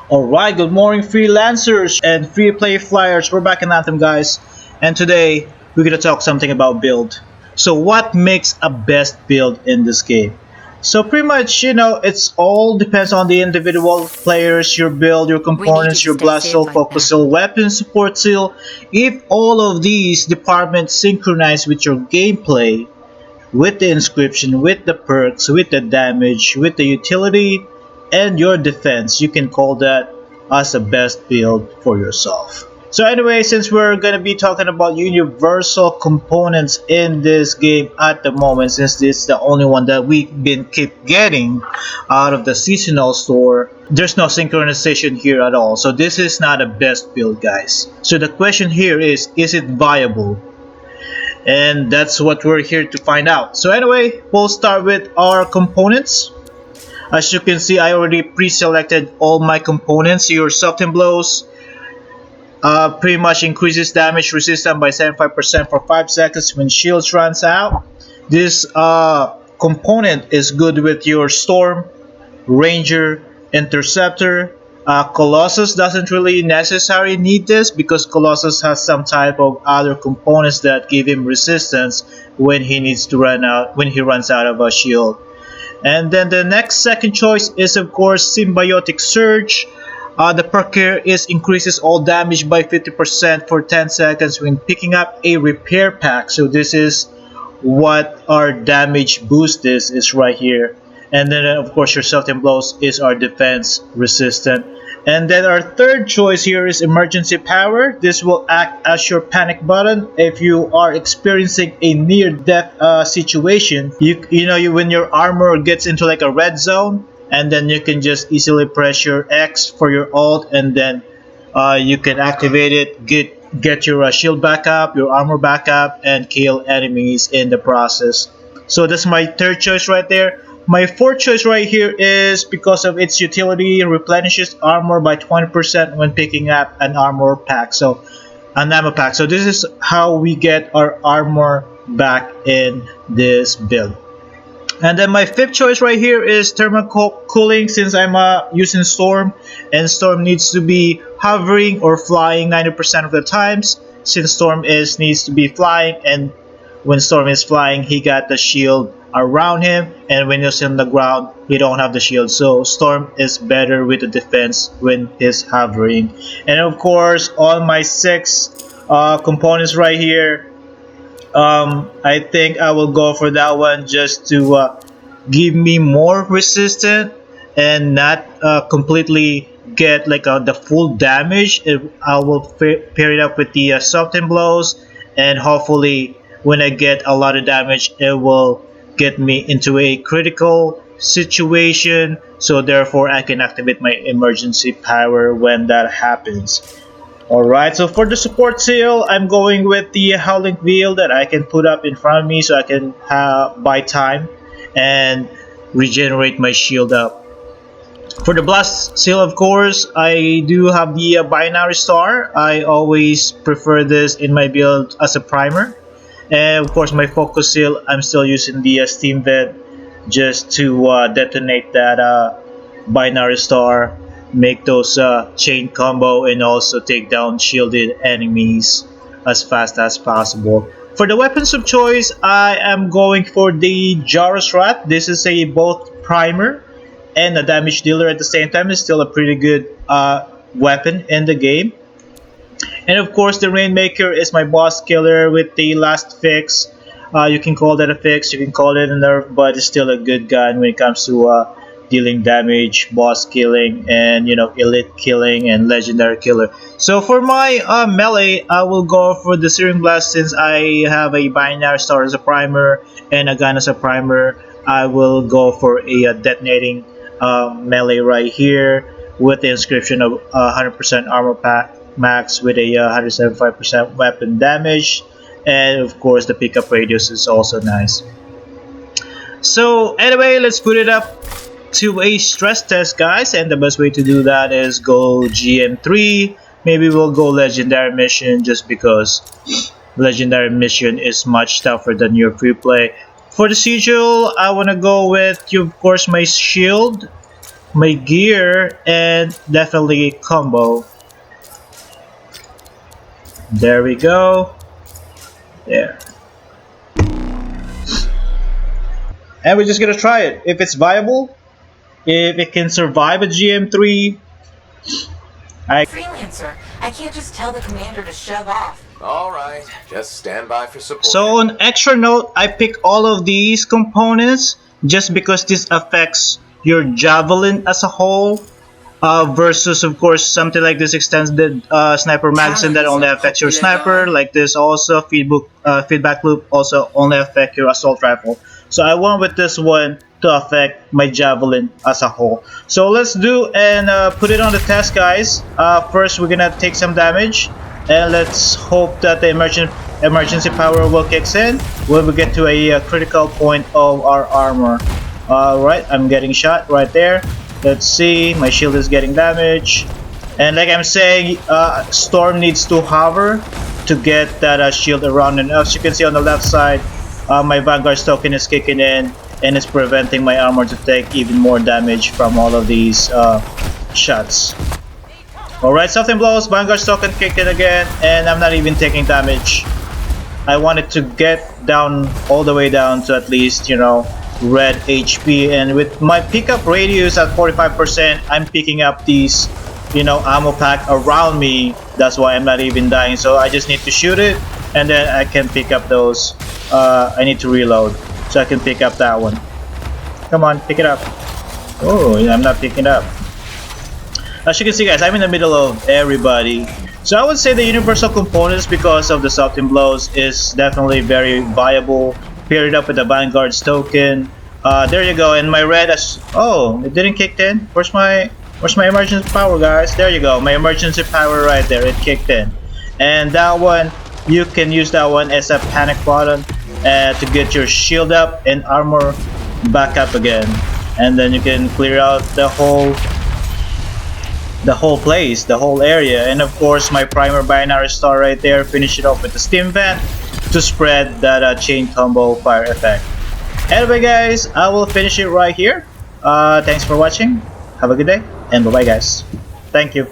Alright, good morning freelancers and free play flyers. We're back in Anthem, guys, and today we're gonna talk something about build. So what makes a best build in this game? So pretty much, it's all depends on the individual players, your build, your We need you components, to your stay blast safe seal, like focus that. seal, weapon support seal. If all of these departments synchronize with your gameplay, with the inscription, with the perks, with the damage, with the utility, and your defense. You can call that as a best build for yourself. So anyway, since we're gonna be talking about universal components in this game at the moment, since this is the only one that we've been keep getting out of the seasonal store, there's no synchronization here at all. So this is not a best build, guys. So the question here is it viable? And that's what we're here to find out. So anyway, we'll start with our components. As you can see, I already pre-selected all my components. Your soften blows pretty much increases damage resistance by 75% for 5 seconds when shields runs out. This component is good with your storm, ranger, interceptor. Colossus doesn't really necessarily need this because Colossus has some type of other components that give him resistance when he needs to run out when he runs out of a shield. And then the next second choice is of course Symbiotic Surge. The perk here is increases all damage by 50% for 10 seconds when picking up a repair pack. So this is what our damage boost is right here. And then of course your soften blows is our defense resistant. And then our third choice here is emergency power. This will act as your panic button if you are experiencing a near death situation. When your armor gets into like a red zone, and then you can just easily press your X for your ult, and then you can activate it, get your shield back up, your armor back up, and kill enemies in the process. So that's my third choice right there. My fourth choice right here is because of its utility, replenishes armor by 20% when picking up an armor pack. So an ammo pack. So this is how we get our armor back in this build. And then my fifth choice right here is thermal cooling, since I'm using Storm, and Storm needs to be hovering or flying 90% of the times, since Storm needs to be flying, and when Storm is flying he got the shield around him, and when he's on the ground he don't have the shield. So Storm is better with the defense when he's hovering. And of course on my six components right here, I think I will go for that one just to give me more resistant and not completely get like the full damage. I will pair it up with the soften blows, and hopefully when I get a lot of damage it will get me into a critical situation, so therefore I can activate my emergency power when that happens. Alright, so for the support seal, I'm going with the Howling Veil that I can put up in front of me so I can buy time and regenerate my shield up. For the Blast Seal, of course, I do have the Binary Star. I always prefer this in my build as a primer. And of course, my Focus Seal, I'm still using the Steam Vent just to detonate that Binary Star, make those chain combo, and also take down shielded enemies as fast as possible. For the weapons of choice, I am going for the Jarus Rat. This is a both primer and a damage dealer at the same time. It's still a pretty good weapon in the game. And of course, the Rainmaker is my boss killer with the last fix. You can call that a fix, you can call it a nerf, but it's still a good gun when it comes to dealing damage, boss killing, and elite killing and legendary killer. So for my melee, I will go for the Searing Blast, since I have a Binary Star as a primer and a gun as a primer. I will go for a detonating melee right here with the inscription of 100% armor pack max with a 175% weapon damage, and of course the pickup radius is also nice. So anyway, let's put it up to a stress test, guys, and the best way to do that is go GM3. Maybe we'll go legendary mission, just because legendary mission is much tougher than your free play. For the sigil, I want to go with, of course, my shield my gear, and definitely combo. There we go. There. And we're just gonna try it. If it's viable, if it can survive a GM3, Freelancer, I can't just tell the commander to shove off. All right, just stand by for support. So on extra note, I pick all of these components just because this affects your Javelin as a whole. Versus, of course, something like this extended sniper magazine that only affects your sniper. Like this, also feedback loop also only affect your assault rifle. So I went with this one to affect my Javelin as a whole. So let's do and put it on the test, guys. First, we're gonna take some damage, and let's hope that the emergency power will kick in when we get to a critical point of our armor. Alright, I'm getting shot right there. Let's see, my shield is getting damaged. And like I'm saying, Storm needs to hover to get that shield around. And as you can see on the left side, my Vanguard's token is kicking in and it's preventing my armor to take even more damage from all of these shots. Alright, something blows, Vanguard's token kicking again, and I'm not even taking damage. I wanted to get down all the way down to at least, you know, red HP, and with my pickup radius at 45%, I'm picking up these, you know, ammo pack around me. That's why I'm not even dying. So I just need to shoot it, and then I can pick up those. I need to reload, so I can pick up that one. Come on, pick it up. Oh, I'm not picking it up. As you can see, guys, I'm in the middle of everybody. So I would say the Universal Components, because of the something blows, is definitely very viable. Pair it up with the Vanguard's token. There you go. And my red, oh, it didn't kick in. Where's my emergency power, guys? There you go. My emergency power right there. It kicked in. And that one, you can use that one as a panic button to get your shield up and armor back up again. And then you can clear out the whole place, the whole area. And of course, my primer binary star right there. Finish it off with the steam vent to spread that chain combo fire effect. Anyway, guys, I will finish it right here. Thanks for watching. Have a good day, and bye bye, guys. Thank you.